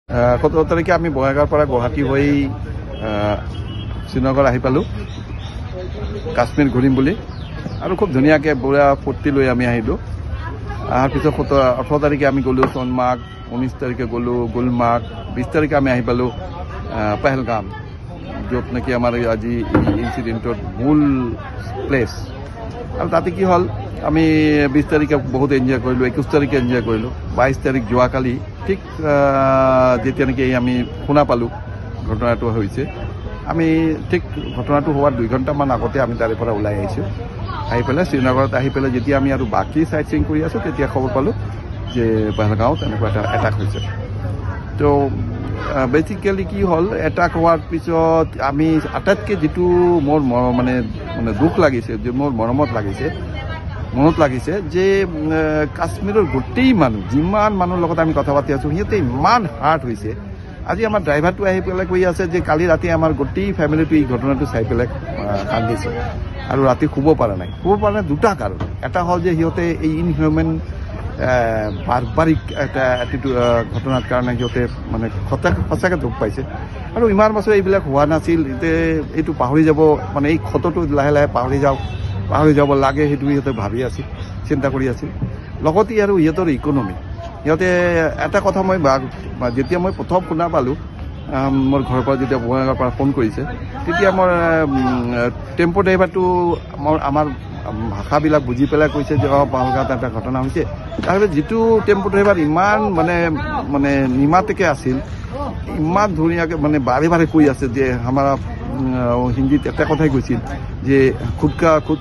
17 তাৰিখে আমি বঙাইগাঁৱৰ পৰা গুৱাহাটী হৈ শ্ৰীনগৰ আহি পালোঁ কাশ্মীৰ ঘূৰিম বুলি আৰু খুব ধুনীয়াকৈ বুঢ়া ফূৰ্তি লৈ আমি আহিলোঁ। অহাৰ পিছত 18 তাৰিখে আমি গ'লোঁ সোণমাৰ্গ, 19 তাৰিখে গ'লোঁ গুলমাৰ্গ, 20 তাৰিখে আমি আহি পালোঁ পেহেলগাম, য'ত নেকি আমাৰ আজি ইনচিডেণ্টৰ মূল প্লেচ। আৰু তাতে কি হ'ল, আমি 20 তাৰিখে বহুত এনজয় কৰিলোঁ, 21 তাৰিখে এনজয় কৰিলোঁ। 22 তাৰিখ যোৱাকালি ঠিক যেতিয়া নেকি আমি শুনা পালোঁ ঘটনাটো হৈছে, আমি ঠিক ঘটনাটো হোৱাৰ 2 ঘণ্টামান আগতে আমি তাৰে পৰা ওলাই আহিছোঁ। আহি পেলাই শ্ৰীনগৰত আহি পেলাই যেতিয়া আমি আৰু বাকী চাইট চিং কৰি আছোঁ, তেতিয়া খবৰ পালোঁ যে পেহেলগাঁৱত এনেকুৱা এটা এটাক হৈছে। তো বেচিকেলি কি হ'ল, এটাক হোৱাৰ পিছত আমি আটাইতকৈ যিটো মোৰ মানে দুখ লাগিছে, যে মোৰ মনত লাগিছে যে কাশ্মীৰৰ গোটেই মানুহ, যিমান মানুহৰ লগত আমি কথা পাতি আছোঁ, সিহঁতে ইমান হাৰ্ট হৈছে। আজি আমাৰ ড্ৰাইভাৰটো আহি পেলাই কৈ আছে যে কালি ৰাতি আমাৰ গোটেই ফেমিলিটো এই ঘটনাটো চাই পেলাই কান্দিছে আৰু ৰাতি শুব পৰা নাই। 2টা কাৰণ। এটা হ'ল যে সিহঁতে এই ইনহিউমেন বাৰবাৰিক এটা ঘটনাৰ কাৰণে সিহঁতে মানে সঁচাকৈ দুখ পাইছে। আৰু ইমান বছৰ এইবিলাক হোৱা নাছিল, এইটো পাহৰি যাব, মানে এই ক্ষতটো লাহে লাহে পাহৰি যাব লাগে, সেইটো সিহঁতে ভাবি আছিল, চিন্তা কৰি আছিল। লগতে আৰু সিহঁতৰ ইকনমি, সিহঁতে এটা কথা যেতিয়া মই প্ৰথম শুনা পালোঁ, মোৰ ঘৰৰ পৰা যেতিয়া বঙাইগাঁৱৰ পৰা ফোন কৰিছে, তেতিয়া মোৰ টেম্পো ড্ৰাইভাৰটো আমাৰ ভাষাবিলাক বুজি পেলাই কৈছে যে পেহেলগাঁৱত এটা ঘটনা হৈছে। তাৰপিছত যিটো টেম্পো ড্ৰাইভাৰ ইমান মানে নিমাতেকৈ আছিল, ইমান ধুনীয়াকৈ মানে বাৰে কৈ আছে যে আমাৰ হিন্দীত এটা কথাই কৈছিল যে खुद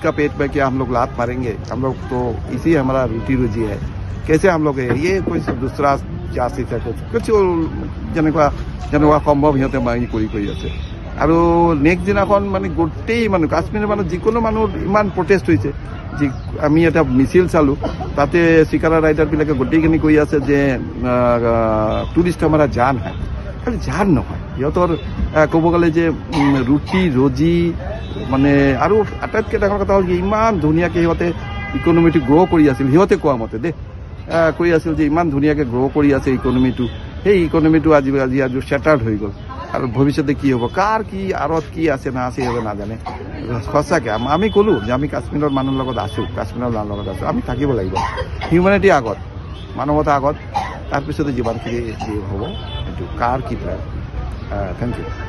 का पेट में क्या हम लोग लात मारेंगे, हम लोग तो इसी हमारा रोटी रोजी है, कैसे हम लोग ये कोई दूसरा जाति है कुछ যেনেকুৱা সম্ভৱ সিহঁতে কৰি আছে। আৰু নেক্সট দিনাখন মানে গোটেই মানুহ, কাশ্মীৰৰ মানুহ, যিকোনো মানুহৰ ইমান প্ৰটেষ্ট হৈছে। আমি এটা মিছিল চালোঁ, তাতে চিকাৰা ৰাইডাৰবিলাকে গোটেইখিনি কৈ আছে যে টুৰিষ্ট আমাৰ জান হয়। খালি জান নহয়, সিহঁতৰ ক'ব গ'লে যে ৰুটি ৰজি মানে, আৰু আটাইতকৈ ডাঙৰ কথা হ'ল কি, ইমান ধুনীয়াকৈ সিহঁতে ইকনমিটো গ্ৰ' কৰি আছিল। সিহঁতে কোৱা মতে কৈ আছিল যে ইমান ধুনীয়াকৈ গ্ৰ' কৰি আছে ইকনমিটো, সেই ইকনমিটো আজি শ্বেটাৰ্ড হৈ গ'ল। আৰু ভৱিষ্যতে কি হ'ব, কাৰ কি আঁৰত কি আছে না আছে সিহঁতে নাজানে। সঁচাকৈ আমি ক'লোঁ যে আমি কাশ্মীৰৰ মানুহৰ লগত আছোঁ, আমি থাকিব লাগিব হিউমেনিটি আগত, মানৱতা আগত, তাৰপিছতে যিমানখিনি হ'ব, এইটো কাৰ কি প্ৰায়। Thank U.